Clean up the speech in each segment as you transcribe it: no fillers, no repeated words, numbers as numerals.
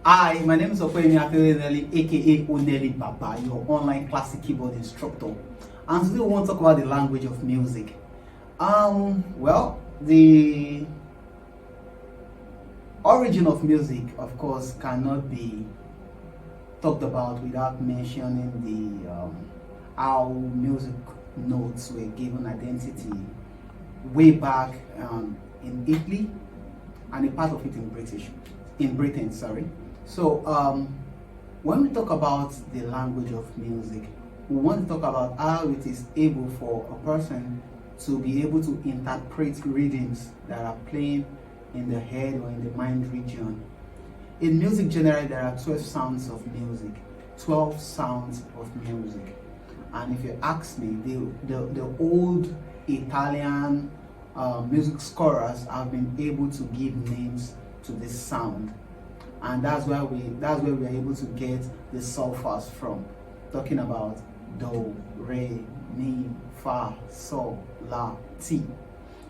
Hi, my name is Okwemi Akeleli, aka Oneli Baba, your online classic keyboard instructor. And today we want to talk about the language of music. The origin of music, of course, cannot be talked about without mentioning the how music notes were given identity way back in Italy, and a part of it in Britain. So when we talk about the language of music, we want to talk about how it is able for a person to be able to interpret rhythms that are playing in the head or in the mind region. In music generally, there are 12 sounds of music. 12 sounds of music. And if you ask me, the old Italian music scorers have been able to give names to this sound. And that's where we are able to get the solfas from, talking about do, re, mi, fa, sol, la, ti.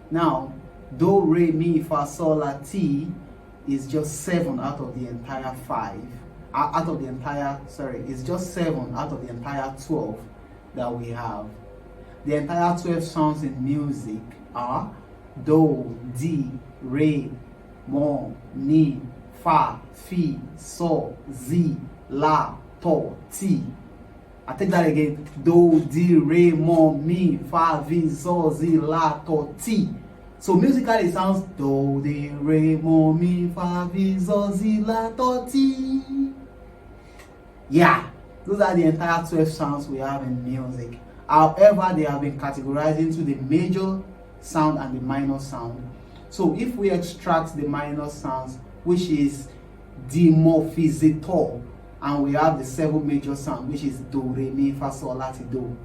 Now, do, re, mi, fa, sol, la, ti is just 7 out of the entire 5. It's just 7 out of the entire 12 that we have. The entire 12 sounds in music are do, di, re, mo, mi, fa, fi, sol, zi, la, to, ti. I take that again. Do, di, re, mo, mi, fa, fi, sol, zi, la, to, ti. So musically it sounds do, di, re, mo, mi, fa, fi, sol, zi, la, to, ti. Yeah, those are the entire 12 sounds we have in music. However, they have been categorized into the major sound and the minor sound. So if we extract the minor sounds, which is dimorphizator, and we have the 7 major sounds, which is do, re, mi, fa, sol, la, ti, do,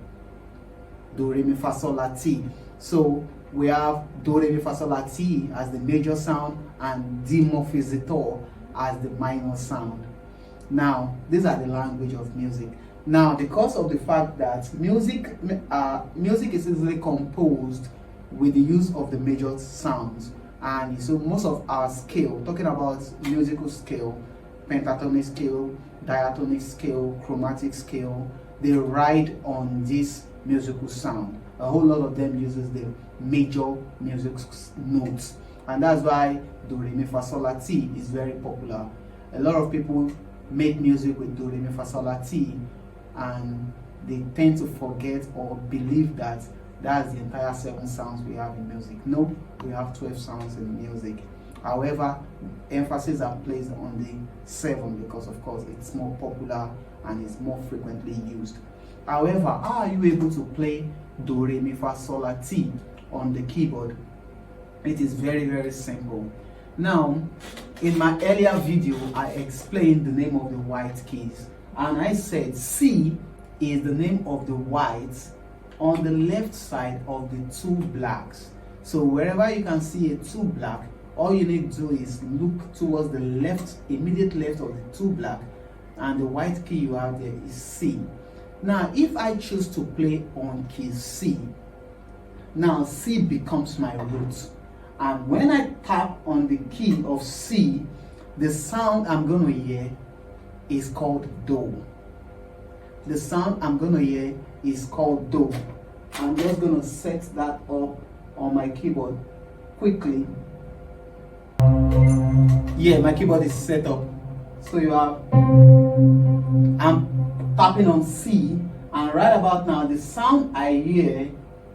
re, mi, fa, sol, la, ti. So we have do, re, mi, fa, sol, la, ti as the major sound and dimorphizator as the minor sound. Now, these are the language of music. Now, because of the fact that music is easily composed with the use of the major sounds, and so most of our scale, talking about musical scale, pentatonic scale, diatonic scale, chromatic scale, they ride on this musical sound. A whole lot of them uses the major music notes, and that's why do, re, mi, fa, sol, la, ti is very popular. A lot of people make music with do, re, mi, fa, sol, la, ti, and they tend to forget or believe that that's the entire 7 sounds we have in music. No, we have 12 sounds in music. However, emphasis are placed on the 7 because, of course, it's more popular and it's more frequently used. However, how are you able to play do, re, mi, fa, sol, la, ti on the keyboard? It is very, very simple. Now, in my earlier video, I explained the name of the white keys, and I said C is the name of the whites on the left side of the 2 blacks. So wherever you can see a 2 black, all you need to do is look towards the left, immediate left of the 2 black, and the white key you have there is C. Now, if I choose to play on key C, now C becomes my root. And when I tap on the key of C, the sound I'm going to hear is called do. The sound I'm going to hear is called do. I'm just going to set that up on my keyboard quickly. Yeah, my keyboard is set up. So you have, I'm tapping on C, and right about now, the sound I hear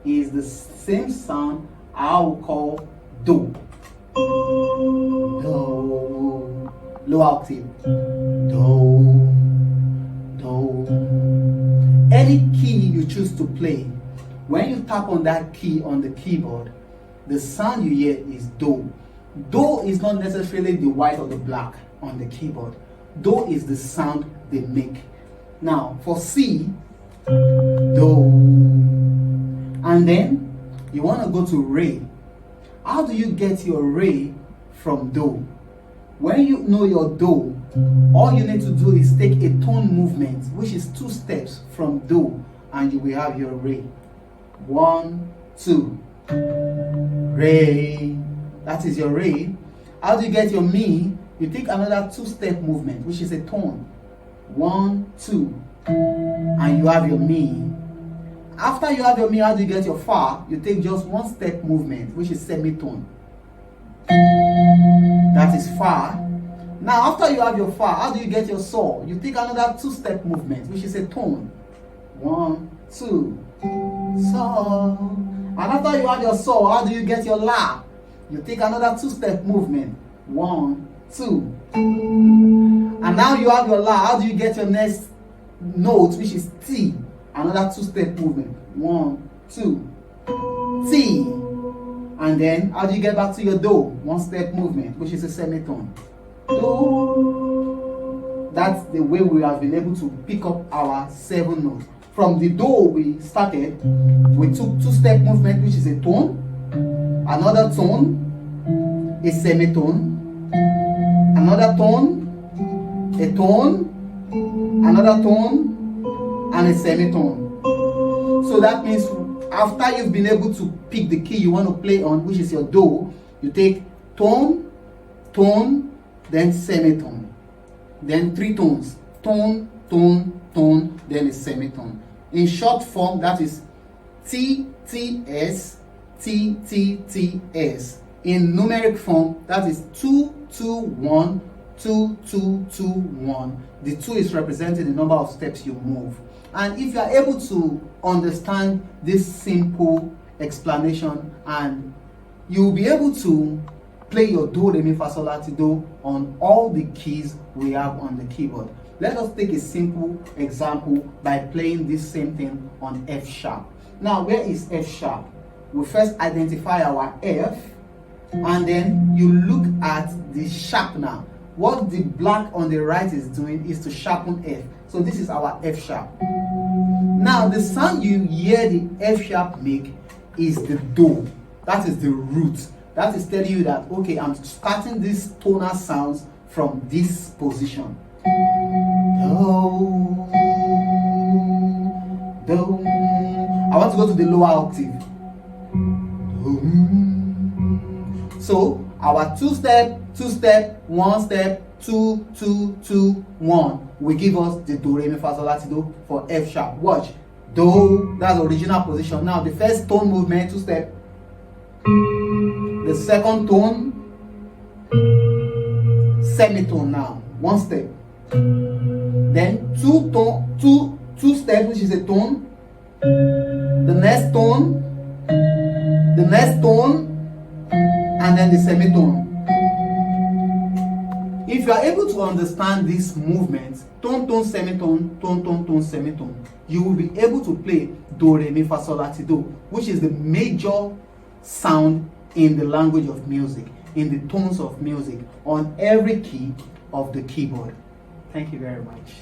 is the same sound I will call do. Do. Low octave. Do. Do. Any key you choose to play, when you tap on that key on the keyboard, the sound you hear is do. Do is not necessarily the white or the black on the keyboard. Do is the sound they make. Now, for C, do. And then you want to go to re. How do you get your re from do? When you know your do, all you need to do is take a tone movement, which is 2 steps from do, and you will have your re. 1, 2, re. That is your re. How do you get your mi? you take another two-step movement, which is a tone. 1, 2, and you have your mi. After you have your mi, how do you get your fa? You take just one step movement, which is semitone. That is fa. Now, after you have your fa, how do you get your sol? You take another two-step movement, which is a tone. 1, 2, sol. And after you have your sol, how do you get your la? You take another two-step movement. 1, 2. And now you have your la. How do you get your next note, which is T? Another two-step movement. 1, 2. T. And then how do you get back to your do? One-step movement, which is a semitone. Do. That's the way we have been able to pick up our 7 notes. From the do we started, we took two-step movement, which is a tone, another tone, a semitone, another tone, a tone, another tone, and a semitone. So that means after you've been able to pick the key you want to play on, which is your do, you take tone, tone, then semitone, then 3 tones, tone, tone, tone, then a semitone. In short form, that is T, T, S, T, T, T, S. In numeric form, that is 2, 2, 1, 2, 2, 2, 1. The 2 is representing the number of steps you move. And if you are able to understand this simple explanation, and you will be able to play your do, re, mi, fa, sol, la, ti, do on all the keys we have on the keyboard. Let us take a simple example by playing this same thing on F sharp. Now, where is F sharp? We first identify our F, and then you look at the sharpener. What the black on the right is doing is to sharpen F. So this is our F sharp. Now, the sound you hear the F sharp make is the do. That is the root. That is telling you that, okay, I'm starting these tonal sounds from this position. Do, do. I want to go to the lower octave. Do. So our two-step, one step, 2, 2, 2, 1 will give us the do, re, mi, fa, sol, la, ti, do for F sharp. Watch. Do, that's the original position. Now the first tone movement, 2 step. The second tone, semitone now, 1 step. Then 2 steps, which is a tone. The next tone, and then the semitone. If you are able to understand these movements, tone, tone, semitone, tone, tone, tone, semitone, you will be able to play do, re, mi, fa, sol, la, ti, do, which is the major sound in the language of music, in the tones of music, on every key of the keyboard. Thank you very much.